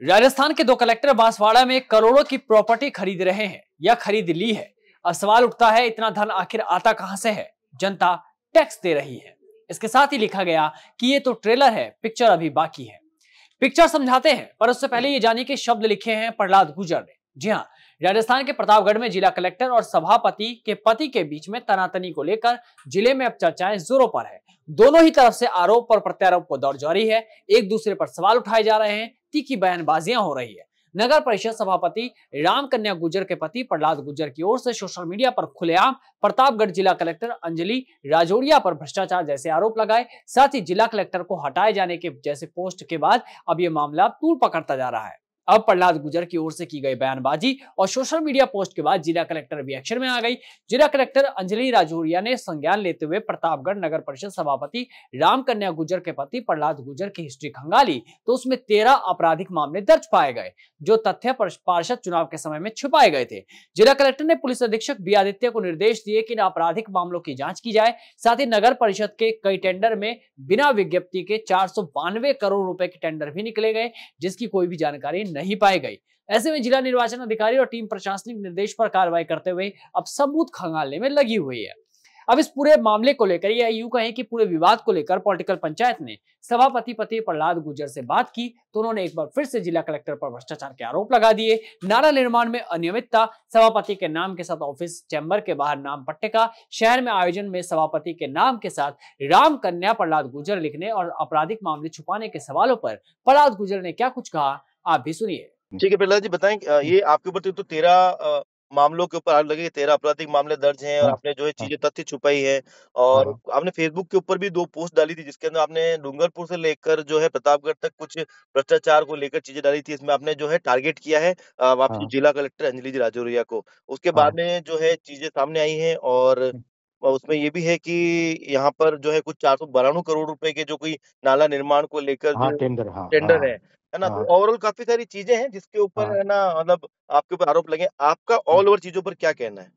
राजस्थान के दो कलेक्टर बांसवाड़ा में करोड़ों की प्रॉपर्टी खरीद रहे हैं या खरीद ली है। अब सवाल उठता है, इतना धन आखिर आता कहां से है? जनता टैक्स दे रही है। इसके साथ ही लिखा गया कि ये तो ट्रेलर है, पिक्चर अभी बाकी है। पिक्चर समझाते हैं, पर उससे पहले ये जानिए कि शब्द लिखे हैं प्रहलाद गुर्जर ने। जी हाँ, राजस्थान के प्रतापगढ़ में जिला कलेक्टर और सभापति के पति के बीच में तनातनी को लेकर जिले में अब चर्चाएं जोरों पर है। दोनों ही तरफ से आरोप और प्रत्यारोप को दौर जारी है। एक दूसरे पर सवाल उठाए जा रहे हैं, तीखी बयानबाजियां हो रही है। नगर परिषद सभापति राम कन्या गुर्जर के पति प्रहलाद गुर्जर की ओर से सोशल मीडिया पर खुलेआम प्रतापगढ़ जिला कलेक्टर अंजलि राजौरिया पर भ्रष्टाचार जैसे आरोप लगाए। साथ ही जिला कलेक्टर को हटाए जाने के जैसे पोस्ट के बाद अब यह मामला तूल पकड़ता जा रहा है। अब प्रहलाद गुर्जर की ओर से की गई बयानबाजी और सोशल मीडिया पोस्ट के बाद जिला कलेक्टर भी एक्शन में आ गई। जिला कलेक्टर अंजलि राजौरिया ने संज्ञान लेते हुए प्रतापगढ़ नगर परिषद सभापति राम कन्या गुर्जर के पति प्रहलाद गुर्जर की हिस्ट्री खंगाली तो उसमें 13 आपराधिक मामले दर्ज पाए गए, जो तथ्य पार्षद चुनाव के समय में छिपाए गए थे। जिला कलेक्टर ने पुलिस अधीक्षक बी आदित्य को निर्देश दिए कि इन आपराधिक मामलों की जांच की जाए। साथ ही नगर परिषद के कई टेंडर में बिना विज्ञप्ति के 492 करोड़ रुपए के टेंडर भी निकले गए, जिसकी कोई भी जानकारी नहीं पाई गई। ऐसे में जिला निर्वाचन अधिकारी और टीम प्रशासनिक निर्देश पर कार्रवाई करते हुए अब सबूत खंगालने में लगी हुई है। अब इस पूरे मामले को लेकर या यूं कहें कि पूरे विवाद को लेकर पॉलिटिकल पंचायत ने सभापति पति प्रहलाद गुर्जर से बात की तो उन्होंने एक बार फिर से जिला कलेक्टर पर भ्रष्टाचार के आरोप लगा दिए। नाला निर्माण में अनियमितता, सभापति के नाम के साथ ऑफिस चैम्बर के बाहर नाम पट्टिका, शहर में आयोजन में सभापति के नाम के साथ राम कन्या प्रहलाद गुर्जर लिखने और आपराधिक मामले छुपाने के सवालों पर प्रहलाद गुर्जर ने क्या कुछ कहा, आप भी सुनिए। ठीक है प्रहलाद जी, बताएं ये आपके ऊपर तो 13 मामलों के ऊपर आरोप लगे, 13 आपराधिक मामले दर्ज हैं और आपने जो है चीजें तथ्य छुपाई है और आपने फेसबुक के ऊपर भी 2 पोस्ट डाली थी जिसके अंदर आपने डूंगरपुर से लेकर जो है प्रतापगढ़ तक कुछ भ्रष्टाचार को लेकर चीजें डाली थी। इसमें आपने जो है टारगेट किया है आपकी जो जिला कलेक्टर अंजलि जी राजौरिया को। उसके बाद में जो है चीजें सामने आई हैं और उसमें ये भी है कि यहाँ पर जो है कुछ 492 करोड़ रुपए के जो कोई नाला निर्माण को लेकर जो टेंडर है ना? तो ओवरऑल काफ़ी सारी चीज़ें हैं जिसके ऊपर है ना मतलब आपके ऊपर आरोप लगे। आपका ऑल ओवर चीज़ों पर क्या कहना है?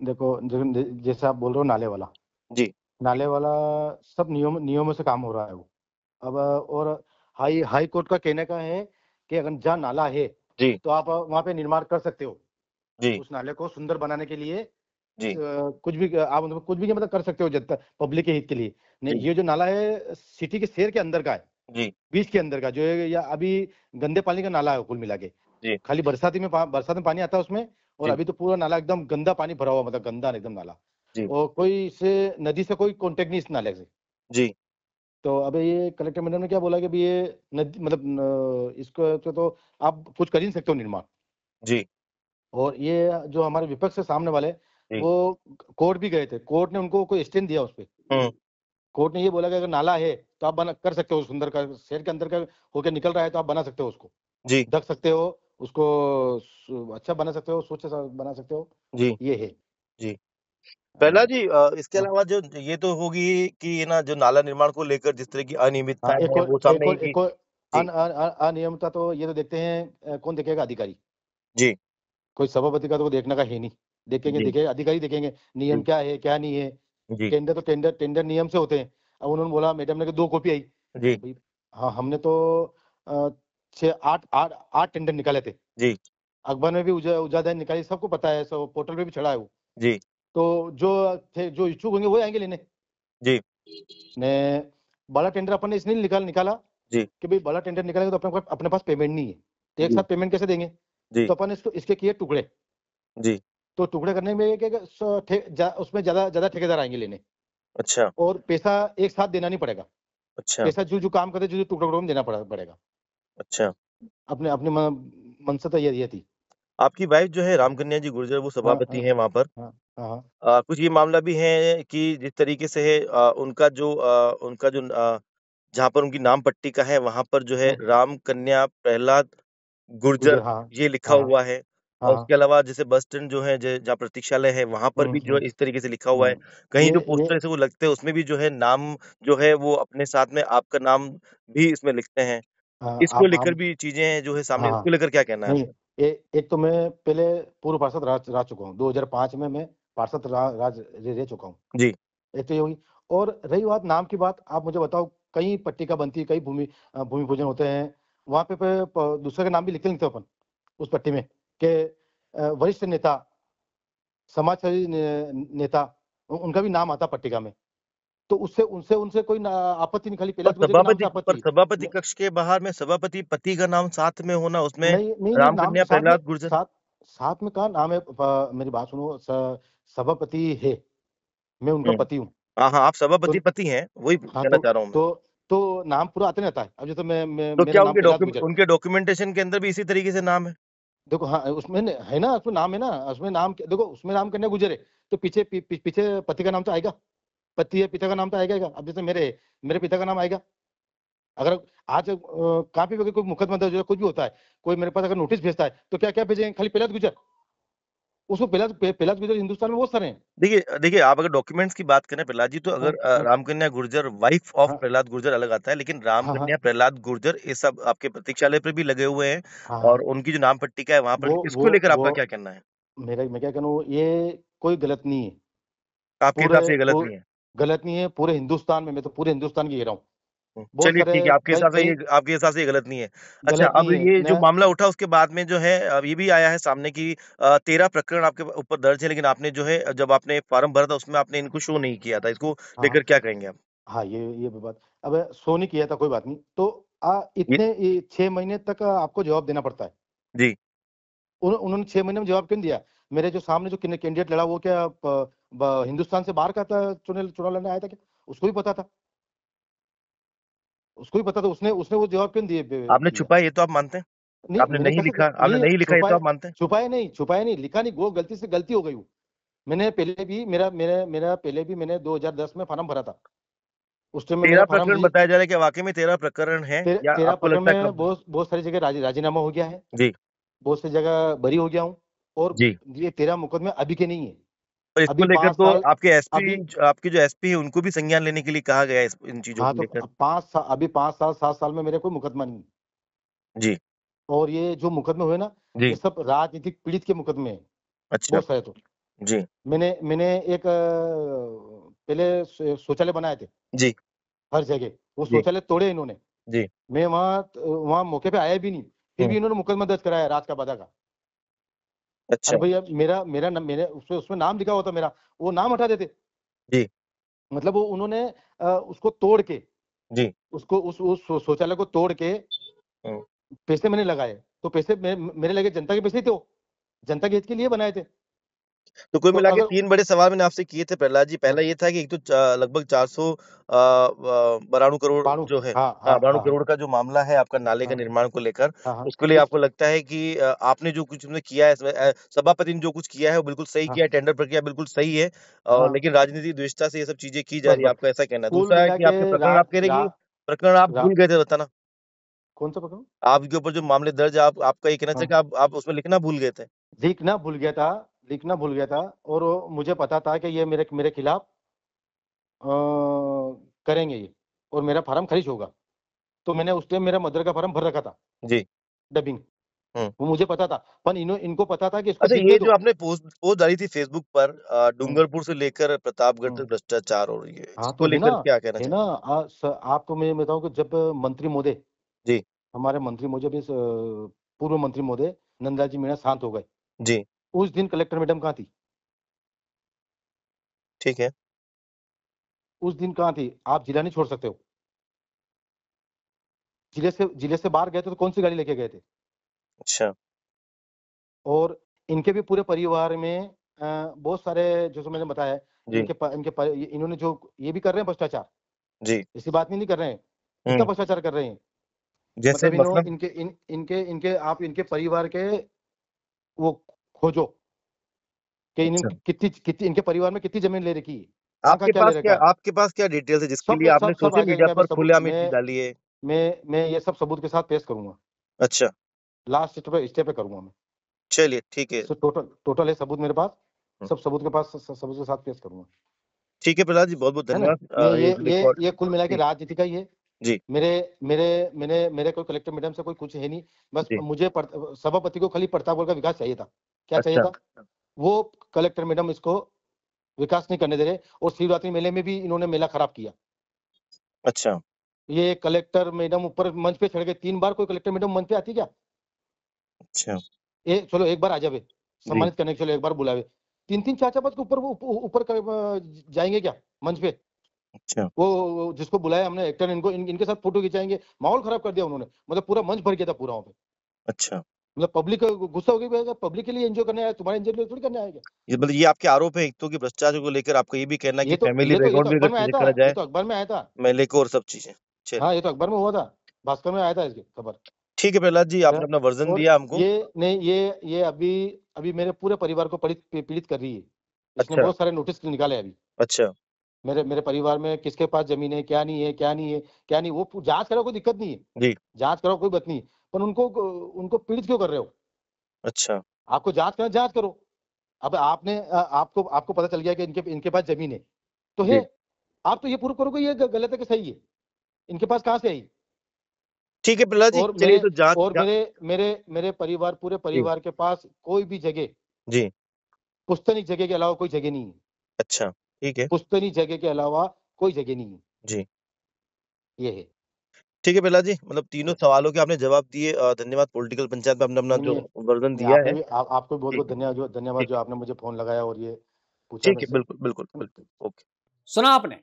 देखो, जैसे आप बोल रहे हो नाले वाला, जी। नाले वाला सब नियमों से काम हो रहा है वो। अब और हाई कोर्ट का कहने का है कि अगर जहाँ नाला है, जी। तो आप वहाँ पे निर्माण कर सकते हो। जी। उस नाले को सुंदर बनाने के लिए जी। कुछ भी आप कुछ भी मतलब कर सकते हो जनता पब्लिक के हित के लिए। नहीं, जी। ये जो नाला है सिटी के शहर के अंदर का है, जी। बीच के अंदर का जो है, या अभी गंदे पानी का नाला है कुल मिला के। जी। खाली बरसात में पानी आता है उसमें, और जी। अभी तो पूरा नाला एकदम गंदा पानी भरा हुआ, मतलब गंदा एकदम नाला। जी। और कोई से नदी से कोई कांटेक्ट नहीं इस नाले से। जी। तो अबे ये कलेक्टर मैडम ने क्या बोला कि ये नदी मतलब इसको तो आप कुछ कर ही नहीं सकते हो निर्माण। जी। और ये जो हमारे विपक्ष से सामने वाले, जी। वो कोर्ट भी गए थे, कोर्ट ने उनको कोई स्टैंड दिया उस पे। हुँ। कोर्ट ने ये बोला कि अगर नाला है तो आप बना कर सकते हो, सुंदर का शहर के अंदर का होकर निकल रहा है तो आप बना सकते हो, उसको जी। ढक सकते हो, उसको अच्छा बना सकते हो, स्वच्छ बना सकते हो। जी। ये है। जी। प्रहलाद जी इसके हाँ, अलावा जो ये तो होगी कि ये ना जो नाला निर्माण को लेकर जिस तरह की हाँ, अनियमितताएँ हैं वो सामने आई कि एक और जी। अनियमितता तो ये तो देखते हैं कौन देखेगा? अधिकारी। जी। कोई सभापति का तो देखने का है नहीं। जी। देखेंगे अधिकारी देखेंगे नियम जी। क्या है, क्या नहीं है। जी। टेंडर नियम से होते हैं। अब उन्होंने बोला, मैडम ने कि 2 कॉपी आई। जी। भाई, हाँ, हमने तो 6-8 टेंडर निकाले थे। जी। अखबार में भी उजादार निकाली, सबको पता है, सब पोर्टल पे भी चढ़ा है वो। जी। तो जो इच्छुक होंगे वो आएंगे लेने। जी। ने बड़ा टेंडर अपन ने इसलिए निकाला जी। कि भाई बड़ा टेंडर निकालेंगे तो अपने पास पेमेंट नहीं है, तो एक जी। साथ पेमेंट कैसे देंगे? जी। तो अपन इसके किए टुकड़े। जी। तो टुकड़े करने में क्या उसमें ज्यादा ठेकेदार आएंगे लेने, अच्छा। और पैसा एक साथ देना नहीं पड़ेगा। अच्छा। पैसा जो काम करते, जो टुकड़ों में देना पड़ेगा। अच्छा। अपने अपने मनसा ये थी। आपकी वाइफ जो है रामकन्या जी गुर्जर वो हाँ, सभापति हाँ, हैं वहाँ पर। हाँ, हाँ, कुछ ये मामला भी है कि जिस तरीके से है उनका जो जहाँ पर उनकी नाम पट्टिका है वहाँ पर जो है हाँ, राम कन्या प्रहलाद गुजर, गुर्जर हाँ, ये लिखा हाँ, हाँ, हुआ है। हाँ, और हाँ, उसके अलावा जैसे बस स्टैंड जो है जहाँ प्रतीक्षालय है वहाँ पर भी जो है इस तरीके से लिखा हुआ है। कहीं ये जो पोस्टर ऐसे वो लगते हैं उसमें भी जो है नाम जो है वो अपने साथ में आपका नाम भी इसमें लिखते हैं। इसको लेकर आप भी चीज़ें जो है सामने हाँ, हाँ, इसको लेकर क्या कहना है नहीं, आपका? एक तो मैं पहले पूर्व पार्षद रह चुका हूँ। 2005 में मैं पार्षद रह चुका हूँ। जी। एक तो ये हुई। और रही बात नाम की बात, आप मुझे बताओ, कई पट्टिका बनती है, कई भूमि पूजन होते हैं, वहां पे दूसरे का नाम भी लिख लेते अपन उस पट्टी में कि वरिष्ठ नेता, समाजसेवी नेता, उनका भी नाम आता पट्टिका में। तो उससे उनसे उनसे कोई आपत्ति नहीं, खाली पर पहला गुजर के नाम से पर आपत्ति। सभापति कक्ष के बाहर में सभापति पति का नाम साथ में होना, उसमें नहीं नहीं नहीं, नाम रामकन्या साथ में, प्रहलाद गुर्जर। साथ में कहा नाम है। मेरी बात सुनो, सभापति है, मैं उनका पति हूँ। हाँ हाँ, आप तो सभापति पति हैं, वही हाँ, कहना चाह रहा हूँ मैं। तो नाम पूरा आते रहता है। अब जैसे तो मेरा क्या नाम प्रहलाद गुजर, उनके डॉक्यूमेंटेशन के अंदर भी इसी तरीके से नाम है? देखो हाँ उसमें है ना, उसमें नाम है ना, उसमें नाम देखो, उसमें नाम कन्या गुजर है, तो पीछे पीछे पति का नाम तो आएगा, पति है, पिता का नाम तो आएगा। अब जैसे मेरे पिता का नाम आएगा। अगर आज कहाँ पे भी अगर कोई मुकदमा दर्ज हो, कुछ भी होता है, कोई मेरे पास अगर नोटिस भेजता है, तो क्या क्या भेजेंगे, खाली प्रहलाद गुजर। उसको प्रहलाद गुजर हिंदुस्तान में बहुत सारे हैं। देखिए, आप अगर डॉक्यूमेंट्स की बात करें प्रहलाद जी, तो अगर हाँ रामकन्या गुर्जर वाइफ ऑफ हाँ प्रहलाद गुर्जर अलग आता है, लेकिन हाँ हाँ रामकन्या प्रहलाद गुर्जर ये सब आपके प्रतीक्षालय पर भी लगे हुए हैं, हाँ और हाँ। उनकी जो नाम पट्टिका है वहां पर, इसको लेकर वो आपका क्या कहना है? मैं क्या कहूँ, ये कोई गलत नहीं है। आपके हिसाब से ये गलत पूरे नहीं है? गलत नहीं है, पूरे हिंदुस्तान में, मैं तो पूरे हिंदुस्तान की कह रहा हूँ। बहुत चलिए सारे, ठीक है, कई कई आपके हिसाब से ये गलत नहीं है। अच्छा, गलत अब नहीं है ये जो ना। मामला उठा उसके बाद में जो है, अब ये भी आया है सामने की 13 प्रकरण आपके ऊपर दर्ज है, लेकिन आपने जो है जब आपने फॉर्म भरा था उसमें आपने इनको शो नहीं किया था, इसको हाँ लेकर क्या कहेंगे आप? हाँ, ये बात, अब सोनी किया था, कोई बात नहीं, तो ये इतने 6 महीने तक आपको जवाब देना पड़ता है। जी। उन्होंने 6 महीने में जवाब क्यों नहीं दिया? मेरे जो सामने जो कैंडिडेट लड़ा, वो क्या हिंदुस्तान से बाहर का था, चुनाव लड़ने आया था क्या? उसको भी पता था, उसको भी पता था, उसने उसने वो जवाब क्यों आपने दिया? छुपाया, ये तो आप मानते हैं? नहीं, मैंने कैसे आपने नहीं नहीं लिखा, ये तो छुपाया, आप मानते हैं? छुपाया नहीं, लिखा नहीं, वो गलती से गलती हो गई वो। मैंने पहले भी मेरा पहले भी मैंने 2010 में फॉर्म भरा था। उस टाइम में मेरा 13 फॉर्म प्रकरण बताया जा रहा है, कि वाकई में 13 प्रकरण है, या 13 आपको प्रकरण लगता है में कम है? बहुत सारी जगह राजीनामा हो गया है, जी। बहुत सी जगह बरी हो गया हूँ। और जी। ये 13 मुकदमे अभी के नहीं है, और इसको अभी लेकर पांच तो साल अभी आपके जो एसपी है उनको भी संज्ञान लेने के लिए कहा गया है, इन चीजों हाँ, को तो लेकर। 5 साल, अभी 5 साल 7 साल में मेरे कोई मुकदमा नहीं। जी। और ये जो मुकदमे हुए ना, ये जी। सब राजनीतिक पीड़ित के मुकदमे हैं, अच्छा। बहुत सारे। तो जी। मैंने एक पहले शौचालय बनाए थे जी। हर जगह, वो जी। शौचालय तोड़े इन्होंने। जी। मैं वहां मौके पे आया भी नहीं, फिर भी हम्म। इन्होंने मुकदमा दर्ज कराया राज का बाधा का। अच्छा। अरे भैया, मेरे उसमें नाम लिखा हुआ था मेरा, वो नाम हटा देते। जी। मतलब वो उन्होंने उसको तोड़ के, जी। उसको उस शौचालय को तोड़ के हम्म। पैसे मैंने लगाए। तो पैसे मेरे लगे, जनता के पैसे ही थे वो, जनता के हित के लिए बनाए थे। तो कुल तो मिला के अगर 3 बड़े सवाल मैंने आपसे किए थे प्रहलाद जी। हाँ, पहला ये था कि एक तो लगभग 492 करोड़ बाणु, जो है, हाँ हाँ, हाँ 92 हाँ करोड़ का जो मामला है आपका नाले का हाँ निर्माण को लेकर, हाँ हाँ, उसके लिए उस आपको लगता है कि आपने जो कुछ उसमें किया है इसमें, सभापति ने जो कुछ किया है वो बिल्कुल सही हाँ किया है, टेंडर प्रक्रिया बिल्कुल सही है, और हाँ, लेकिन राजनीतिक द्वेषता से ये सब चीजें की जा बस रही है, बस आपका ऐसा कहना है। कुल दूसरा है मिला कि के आपके प्रकरण, आप कह रहे हैं कि प्रकरण आप रा, भूल गए थे बताना, कौन सा पकड़ो? आपके ऊपर जो मामले दर्ज है, आपका ये कहना चाहिए कि हाँ, आप उसमें लिखना भूल गए थे। लिखना भूल गया था, लिखना भूल गया था। और मुझे पता था कि ये मेरे मेरे खिलाफ करेंगे ये, और मेरा फार्म खारिज होगा। तो मैंने उस टाइम मेरा मदर का फार्म भर रखा था, जी। डबिंग। हम्म। वो मुझे पता था, पर इनको पता था कि इसको अच्छा, दिखने ये जो दो। आपने पोस्ट पोस्ट डाली थी फेसबुक पर, हम्म, डूंगरपुर से लेकर प्रतापगढ़ तक हम्म। भ्रष्टाचार हो रही है, हाँ, इसको तो लेकर क्या कहना है ना, चाहेंगे? आपको मैं बताऊं कि जब मंत्री महोदय, जी। हमारे मंत्री महोदय भी पूर्व मंत्री महोदय नंदलाल जी मीणा शांत हो गए, जी। उस दिन कलेक्टर मैडम कहाँ थी? ठीक है। उस दिन कहाँ थी? आप जिला नहीं छोड़ सकते हो। जिले से बाहर गए थे, तो कौन सी गाड़ी लेके गए थे? अच्छा। और इनके भी पूरे परिवार में बहुत सारे, जैसे मैंने बताया, जी। इन्होंने जो ये भी कर रहे हैं भ्रष्टाचार, जी। ऐसी बात नहीं कर रहे हैं, कितना हम्म। भ्रष्टाचार कर रहे हैं। जैसे मतलब मतलब? इनके आप इनके परिवार के वो खोजो कि अच्छा, कितनी कितनी इनके परिवार में कितनी जमीन ले रखी है, कहाँ कहाँ क्या ले रखा है। आपके पास क्या डिटेल्स है जिसके सब लिए आपने सब सब आ सोशल मीडिया जाएगा, पर खुलेआम ये चीज डाली है? मैं ये सब सबूत के साथ पेश करूंगा। अच्छा। लास्ट स्टेप पे करूंगा मैं। चलिए ठीक है। सो टोटल टोटल है सबूत मेरे पास, हम्म, सब सबूत के पास सबूत के साथ पेश करूंगा। ठीक है प्रहलाद जी, बहुत बहुत है ना? धन्यवाद। मैं ये रिकॉर्ड। ये कुल मिला के जी। राजनीति का ही है। जी। मेरे मेरे कोई कलेक्टर मैडम से कोई कुछ है नहीं। बस जी। मुझे सभापति को खाली प्रतापगढ़ का विकास चाहिए था। क्या चाहिए अच्छा। था? वो कलेक्टर मैडम इसको विकास नहीं करने दे रहे, और शिवरात्रि मेले में भी इन्होंने मेला खराब किया। अच्छा। ये कलेक्टर मैडम ऊपर मंच पे चढ़ गए 3 बार, कोई कलेक्टर मैडम मंच पे आती क्या? अच्छा ये चलो एक बार आ जावे जी सम्मानित करने के, चलो एक बार बुलावे, 3-3 4-4 बार के ऊपर वो ऊपर जाएंगे क्या मंच पे? अच्छा वो जिसको बुलाया हमने एक्टर, इनके साथ फोटो खिंचाएंगे, माहौल खराब कर दिया उन्होंने, मतलब पूरा मंच भर गया था पूरा वहाँ पे। अच्छा मतलब पब्लिक गुस्सा हो गई, पब्लिक के लिए एंजॉय करने आया, तुम्हारे एंजॉय थोड़ी करने आएगा। ये मतलब ये आपके आरोप है एक तो कि भ्रष्टाचार को लेकर आपका ये भी कहना है कि ये तो फैमिली ये तो ये बैकग्राउंड तो भी अगर अखबार में आया चेक था, करा ये जाए, तो अखबार में आया था। मेले को और सब चीजें। चलिए हाँ, ये तो अखबार में हुआ था, भास्कर में आया था इसकी खबर। ठीक है प्रहलाद जी, आपने अपना वर्जन और दिया हमको। ये नहीं, ये अभी अभी मेरे पूरे परिवार को पीड़ित कर रही है। इसने अच्छा बहुत सारे नोटिस निकाले अभी। अच्छा मेरे मेरे परिवार में किसके पास जमीन है, क्या नहीं है, क्या नहीं है, क्या नहीं, वो जांच करो, कोई दिक्कत नहीं है, जी जांच करो, कोई बात नहीं, पर उनको उनको पीड़ित क्यों कर रहे हो? अच्छा आपको जांच करना, जांच करो। अब आपने आपको आपको पता चल गया कि इनके इनके पास जमीन है, तो है, जी आप तो ये प्रूव करो कि ये गलत है कि सही है, इनके पास कहाँ से आई? ठीक है प्रहलाद जी, और चलिए मेरे तो जांच और मेरे मेरे मेरे परिवार, पूरे जी परिवार के पास कोई भी जगह, जी पुश्तैनी जगह के अलावा कोई जगह नहीं है। अच्छा ठीक है पुश्तैनी जगह के अलावा कोई जगह नहीं है। जी ये है। ठीक है प्रहलाद जी, मतलब तीनों सवालों के आपने जवाब दिए। धन्यवाद। पॉलिटिकल पंचायत में आपने अपना नहीं जो नहीं वर्जन नहीं, दिया आपने है। भी आपको बहुत ठीक बहुत है धन्यवाद, धन्यवाद ठीक जो है आपने मुझे फोन लगाया और ये पूछा ठीक मेरे है, से, बिल्कुल बिल्कुल है बिल्कुल। ना? ओके। सुना आपने,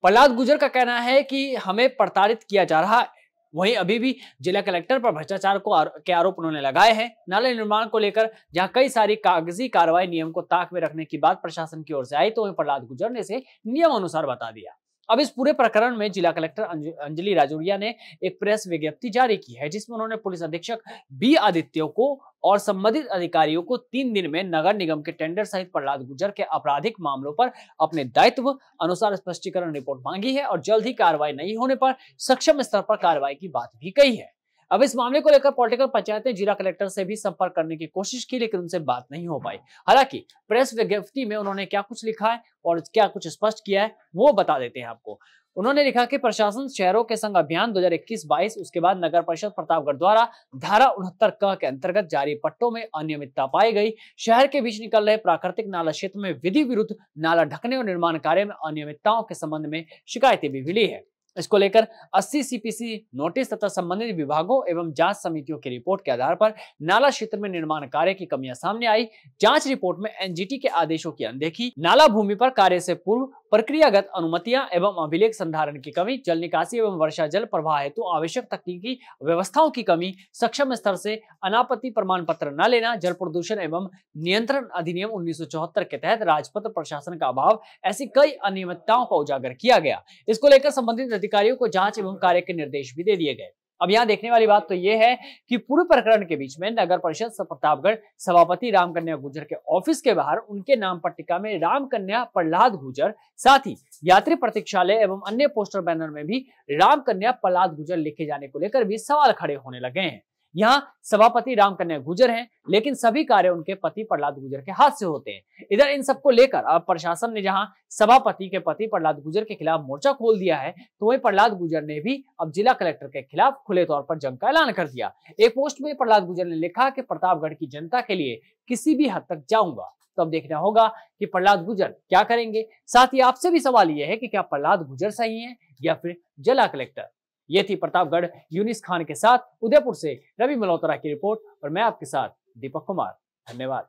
प्रहलाद गुर्जर का कहना है कि हमें प्रताड़ित किया जा रहा है। वहीं अभी भी जिला कलेक्टर पर भ्रष्टाचार के आरोप उन्होंने लगाए हैं। नाले निर्माण को लेकर जहां कई सारी कागजी कार्रवाई नियम को ताक में रखने की बात प्रशासन की ओर से आई, तो वहीं प्रहलाद गुर्जर ने इसे नियम अनुसार बता दिया। अब इस पूरे प्रकरण में जिला कलेक्टर अंजलि राजौरिया ने एक प्रेस विज्ञप्ति जारी की है, जिसमें उन्होंने पुलिस अधीक्षक बी आदित्य को और संबंधित अधिकारियों को 3 दिन में नगर निगम के टेंडर सहित प्रहलाद गुर्जर के आपराधिक मामलों पर अपने दायित्व अनुसार स्पष्टीकरण रिपोर्ट मांगी है और जल्द ही कार्रवाई नहीं होने पर सक्षम स्तर पर कार्रवाई की बात भी कही है। अब इस मामले को लेकर पॉलिटिकल पंचायत ने जिला कलेक्टर से भी संपर्क करने की कोशिश की, लेकिन उनसे बात नहीं हो पाई। हालांकि प्रेस विज्ञप्ति में उन्होंने क्या कुछ लिखा है और क्या कुछ स्पष्ट किया है वो बता देते हैं आपको। उन्होंने लिखा कि प्रशासन शहरों के संग अभियान 2021-22, उसके बाद नगर परिषद प्रतापगढ़ द्वारा धारा 69 के अंतर्गत जारी पट्टों में अनियमितता पाई गई। शहर के बीच निकल रहे प्राकृतिक नाला क्षेत्र में विधि विरुद्ध नाला ढकने और निर्माण कार्य में अनियमितताओं के संबंध में शिकायतें भी मिली है। इसको लेकर 80 सीपीसी नोटिस तथा संबंधित विभागों एवं जांच समितियों की रिपोर्ट के आधार पर नाला क्षेत्र में निर्माण कार्य की कमियां सामने आई। जांच रिपोर्ट में एनजीटी के आदेशों की अनदेखी, नाला भूमि पर कार्य से पूर्व प्रक्रियागत अनुमतियां एवं अभिलेख संधारण की कमी, जल निकासी एवं वर्षा जल प्रवाह हेतु आवश्यक तकनीकी व्यवस्थाओं की कमी, सक्षम स्तर से अनापत्ति प्रमाण पत्र न लेना, जल प्रदूषण एवं नियंत्रण अधिनियम 1974 के तहत राजपत्र प्रशासन का अभाव, ऐसी कई अनियमितताओं का उजागर किया गया। इसको लेकर संबंधित अधिकारियों को जांच एवं कार्य के निर्देश भी दे दिए गए। अब यहाँ देखने वाली बात तो यह है कि पूरे प्रकरण के बीच में नगर परिषद प्रतापगढ़ सभापति रामकन्या गुर्जर के ऑफिस के बाहर उनके नाम पट्टिका में रामकन्या प्रहलाद गुर्जर, साथ ही यात्री प्रतीक्षालय एवं अन्य पोस्टर बैनर में भी रामकन्या प्रहलाद गुर्जर लिखे जाने को लेकर भी सवाल खड़े होने लगे हैं। यहाँ सभापति रामकन्या गुर्जर हैं, लेकिन सभी कार्य उनके पति प्रहलाद गुर्जर के हाथ से होते हैं। इधर इन सबको लेकर अब प्रशासन ने जहां सभापति के पति प्रहलाद गुर्जर के खिलाफ मोर्चा खोल दिया है, तो वहीं प्रहलाद गुर्जर ने भी अब जिला कलेक्टर के खिलाफ खुले तौर पर जंग का ऐलान कर दिया। एक पोस्ट में प्रहलाद गुर्जर ने लिखा कि प्रतापगढ़ की जनता के लिए किसी भी हद तक जाऊंगा। तो अब देखना होगा कि प्रहलाद गुर्जर क्या करेंगे। साथ ही आपसे भी सवाल यह है कि क्या प्रहलाद गुर्जर सही है या फिर जिला कलेक्टर। ये थी प्रतापगढ़ यूनिस खान के साथ उदयपुर से रवि मल्होत्रा की रिपोर्ट और मैं आपके साथ दीपक कुमार। धन्यवाद।